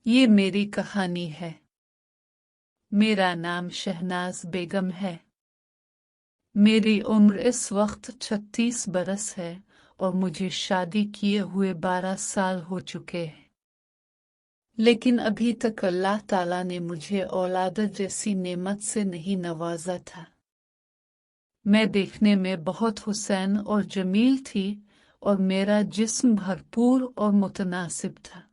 ये मेरी कहानी है। मेरा नाम शहनाज बेगम है। मेरी उम्र इस वक्त 36 बरस है और मुझे शादी किए हुए 12 साल हो चुके हैं। लेकिन अभी तक अल्लाह ताला ने मुझे औलाद जैसी नेमत से नहीं नवाजा था। मैं देखने में बहुत हुसैन और जमील थी और मेरा जिस्म भरपूर और मुतनासिब था।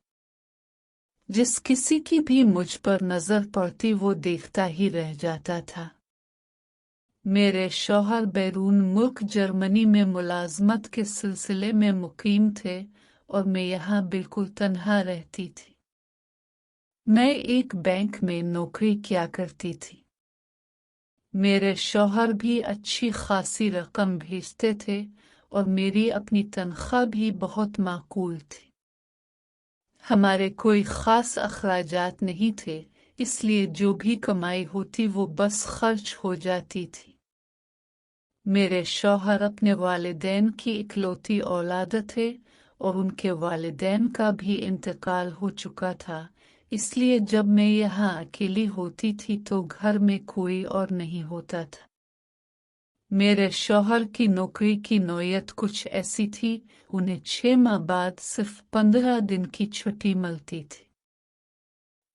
जिस किसी की भी मुझ पर नजर पड़ती वो देखता ही रह जाता था। मेरे शौहर बैरून मुल्क जर्मनी में मुलाजमत के सिलसिले में मुकीम थे और मैं यहाँ बिल्कुल तन्हा रहती थी। मैं एक बैंक में नौकरी किया करती थी। मेरे शौहर भी अच्छी खासी रकम भेजते थे और मेरी अपनी तनख्वाह भी बहुत माकूल थी। हमारे कोई खास अखराजात नहीं थे, इसलिए जो भी कमाई होती वो बस खर्च हो जाती थी। मेरे शौहर अपने वालिदैन की इकलौती औलाद थे और उनके वालिदैन का भी इंतकाल हो चुका था, इसलिए जब मैं यहाँ अकेली होती थी तो घर में कोई और नहीं होता था। मेरे शौहर की नौकरी की नौयत कुछ ऐसी थी, उन्हें 6 माह बाद सिर्फ 15 दिन की छुट्टी मिलती थी।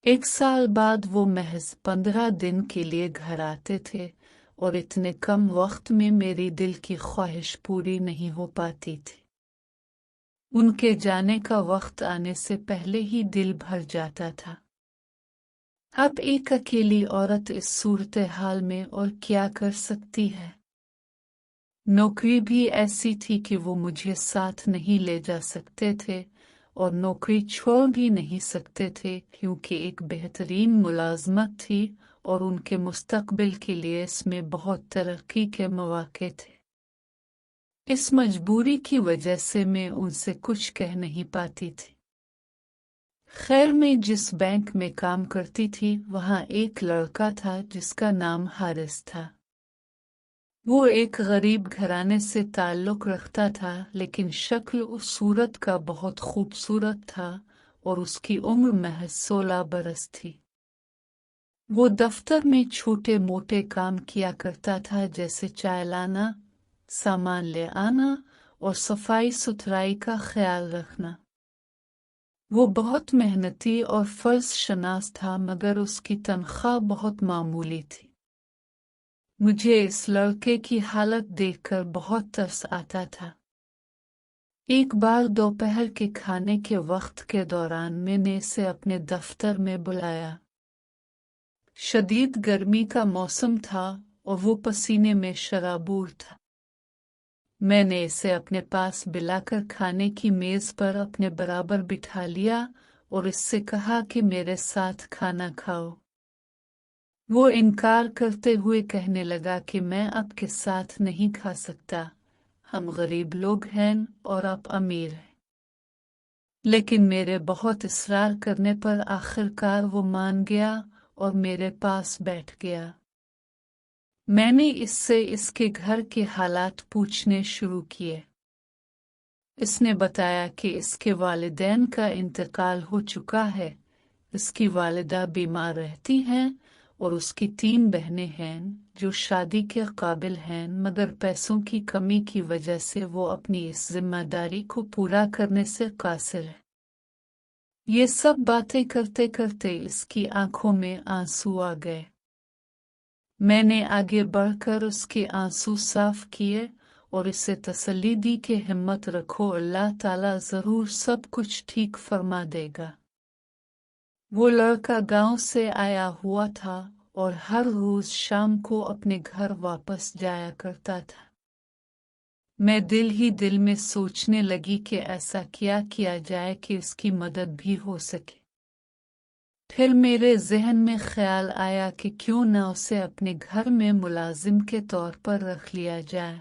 1 साल बाद वो महज 15 दिन के लिए घर आते थे और इतने कम वक्त में मेरी दिल की ख्वाहिश पूरी नहीं हो पाती थी। उनके जाने का वक्त आने से पहले ही दिल भर जाता था। अब एक अकेली औरत इस सूरत हाल में और क्या कर सकती है। नौकरी भी ऐसी थी कि वो मुझे साथ नहीं ले जा सकते थे और नौकरी छोड़ भी नहीं सकते थे क्योंकि एक बेहतरीन मुलाजमत थी और उनके मुस्तकबिल के लिए इसमें बहुत तरक्की के मौके थे। इस मजबूरी की वजह से मैं उनसे कुछ कह नहीं पाती थी। खैर, मैं जिस बैंक में काम करती थी वहाँ एक लड़का था जिसका नाम हारिस था। वो एक गरीब घराने से ताल्लुक रखता था, लेकिन शक्ल उस सूरत का बहुत खूबसूरत था और उसकी उम्र महज 16 बरस थी। वो दफ्तर में छोटे मोटे काम किया करता था, जैसे चाय लाना, सामान ले आना और सफाई सुथराई का ख्याल रखना। वो बहुत मेहनती और फर्ज शनास था, मगर उसकी तनख्वाह बहुत मामूली थी। मुझे इस लड़के की हालत देखकर बहुत तरस आता था। एक बार दोपहर के खाने के वक्त के दौरान मैंने इसे अपने दफ्तर में बुलाया। शदीद गर्मी का मौसम था और वो पसीने में शराबूर था। मैंने इसे अपने पास बुलाकर खाने की मेज पर अपने बराबर बिठा लिया और इससे कहा कि मेरे साथ खाना खाओ। वो इनकार करते हुए कहने लगा कि मैं आपके साथ नहीं खा सकता, हम गरीब लोग हैं और आप अमीर हैं। लेकिन मेरे बहुत इसरार करने पर आखिरकार वो मान गया और मेरे पास बैठ गया। मैंने इससे इसके घर के हालात पूछने शुरू किए। इसने बताया कि इसके वालिदैन का इंतकाल हो चुका है, इसकी वालिदा बीमार रहती हैं और उसकी 3 बहनें हैं जो शादी के काबिल हैं, मगर पैसों की कमी की वजह से वो अपनी इस जिम्मेदारी को पूरा करने से कासिर है। ये सब बातें करते करते इसकी आंखों में आंसू आ गए। मैंने आगे बढ़कर उसके आंसू साफ किए और इसे तसल्ली दी कि हिम्मत रखो, अल्लाह ताला जरूर सब कुछ ठीक फरमा देगा। वो लड़का गांव से आया हुआ था और हर रोज शाम को अपने घर वापस जाया करता था। मैं दिल ही दिल में सोचने लगी कि ऐसा क्या किया जाए कि उसकी मदद भी हो सके। फिर मेरे जहन में ख्याल आया कि क्यों न उसे अपने घर में मुलाजिम के तौर पर रख लिया जाए।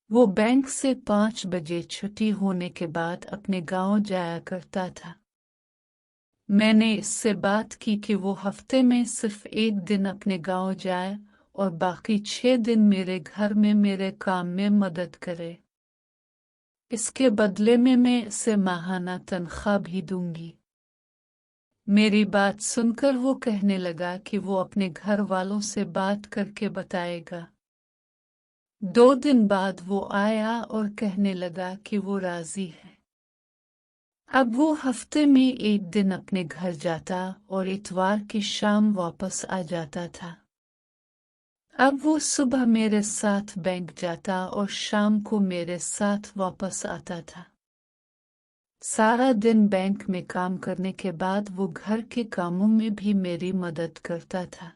वो बैंक से 5 बजे छुट्टी होने के बाद अपने गांव जाया करता था। मैंने इससे बात की कि वो हफ्ते में सिर्फ 1 दिन अपने गांव जाए और बाकी 6 दिन मेरे घर में मेरे काम में मदद करे। इसके बदले में मैं इसे माहाना तनख्वाह भी दूंगी। मेरी बात सुनकर वो कहने लगा कि वो अपने घर वालों से बात करके बताएगा। 2 दिन बाद वो आया और कहने लगा कि वो राजी है। अब वो हफ्ते में 1 दिन अपने घर जाता और इतवार की शाम वापस आ जाता था। अब वो सुबह मेरे साथ बैंक जाता और शाम को मेरे साथ वापस आता था। सारा दिन बैंक में काम करने के बाद वो घर के कामों में भी मेरी मदद करता था।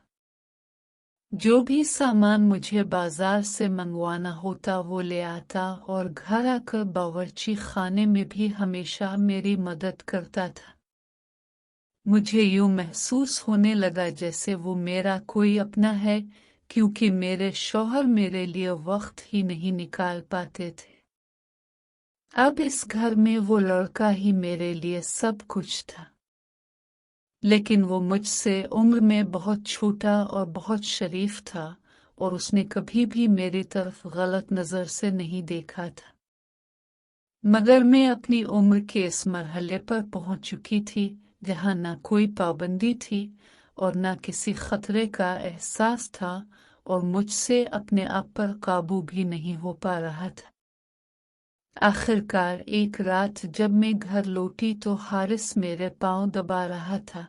जो भी सामान मुझे बाजार से मंगवाना होता वो ले आता और घर आकर बावर्ची खाने में भी हमेशा मेरी मदद करता था। मुझे यूं महसूस होने लगा जैसे वो मेरा कोई अपना है, क्योंकि मेरे शौहर मेरे लिए वक्त ही नहीं निकाल पाते थे। अब इस घर में वो लड़का ही मेरे लिए सब कुछ था, लेकिन वो मुझसे उम्र में बहुत छोटा और बहुत शरीफ था और उसने कभी भी मेरी तरफ गलत नजर से नहीं देखा था। मगर मैं अपनी उम्र के इस मरहले पर पहुंच चुकी थी जहां ना कोई पाबंदी थी और ना किसी खतरे का एहसास था, और मुझसे अपने आप पर काबू भी नहीं हो पा रहा था। आखिरकार एक रात जब मैं घर लौटी तो हारिस मेरे पांव दबा रहा था।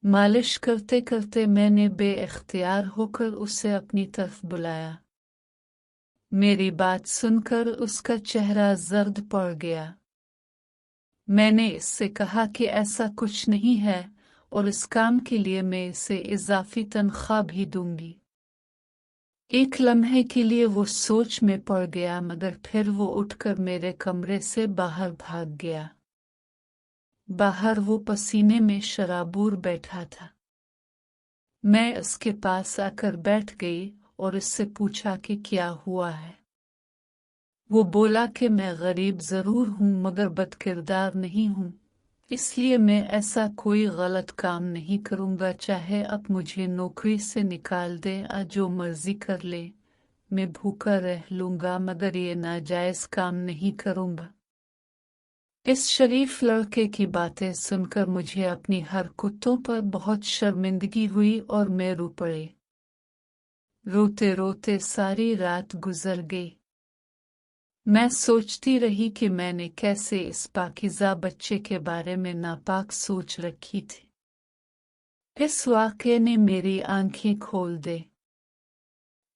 मालिश करते करते मैंने बेइख्तियार होकर उसे अपनी तरफ बुलाया। मेरी बात सुनकर उसका चेहरा जर्द पड़ गया। मैंने इससे कहा कि ऐसा कुछ नहीं है और इस काम के लिए मैं इसे इजाफी तनख्वाह भी दूंगी। एक लम्हे के लिए वो सोच में पड़ गया, मगर फिर वो उठकर मेरे कमरे से बाहर भाग गया। बाहर वो पसीने में शराबूर बैठा था। मैं उसके पास आकर बैठ गई और उससे पूछा कि क्या हुआ है। वो बोला कि मैं गरीब जरूर हूं मगर बदकिरदार नहीं हूं, इसलिए मैं ऐसा कोई गलत काम नहीं करूंगा, चाहे अब मुझे नौकरी से निकाल दे या जो मर्जी कर ले। मैं भूखा रह लूंगा मगर ये नाजायज काम नहीं करूंगा। इस शरीफ लड़के की बातें सुनकर मुझे अपनी हरकतों पर बहुत शर्मिंदगी हुई और मैं रो पड़ी। रोते रोते सारी रात गुजर गई। मैं सोचती रही कि मैंने कैसे इस पाकीज़ा बच्चे के बारे में नापाक सोच रखी थी। इस वाक़े ने मेरी आंखें खोल दे।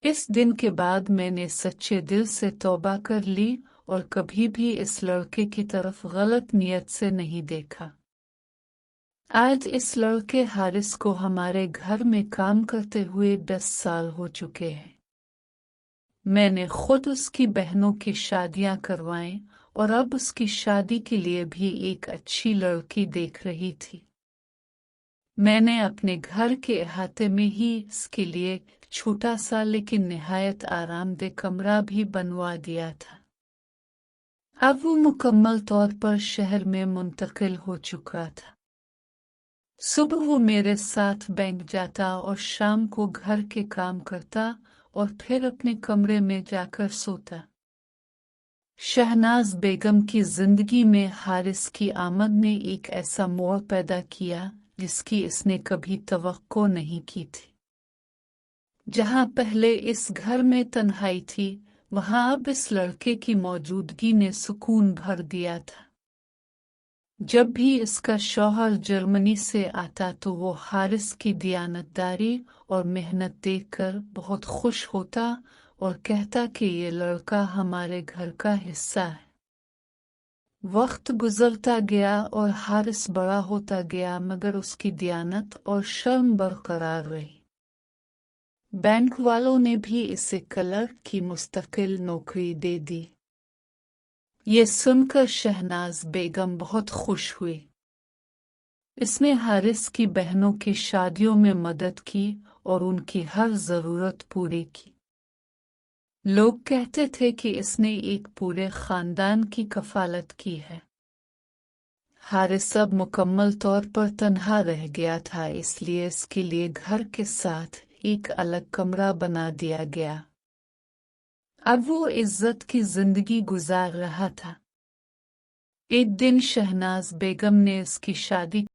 इस दिन के बाद मैंने सच्चे दिल से तौबा कर ली और कभी भी इस लड़के की तरफ गलत नियत से नहीं देखा। आज इस लड़के हारिस को हमारे घर में काम करते हुए 10 साल हो चुके हैं। मैंने खुद उसकी बहनों की शादियां करवाईं और अब उसकी शादी के लिए भी एक अच्छी लड़की देख रही थी। मैंने अपने घर के अहाते में ही इसके लिए छोटा सा लेकिन निहायत आरामदेह कमरा भी बनवा दिया था। अब वो मुकम्मल तौर पर शहर में मुंतकिल हो चुका था। सुबह वो मेरे साथ बैंक जाता और शाम को घर के काम करता और फिर अपने कमरे में जाकर सोता। शहनाज बेगम की जिंदगी में हारिस की आमद ने एक ऐसा मोड़ पैदा किया जिसकी इसने कभी तवक्को नहीं की थी। जहां पहले इस घर में तन्हाई थी, वहां अब इस लड़के की मौजूदगी ने सुकून भर दिया था। जब भी इसका शौहर जर्मनी से आता तो वो हारिस की दियानतदारी और मेहनत देखकर बहुत खुश होता और कहता कि ये लड़का हमारे घर का हिस्सा है। वक्त गुजरता गया और हारिस बड़ा होता गया, मगर उसकी दियानत और शर्म बरकरार रही। बैंक वालों ने भी इसे क्लर्क की मुस्तकिल नौकरी दे दी। ये सुनकर शहनाज बेगम बहुत खुश हुई। इसने हारिस की बहनों की शादियों में मदद की और उनकी हर जरूरत पूरी की। लोग कहते थे कि इसने एक पूरे खानदान की कफालत की है। हारिस अब मुकम्मल तौर पर तन्हा रह गया था, इसलिए इसके लिए घर के साथ एक अलग कमरा बना दिया गया। अब वो इज्जत की जिंदगी गुजार रहा था। एक दिन शहनाज बेगम ने इसकी शादी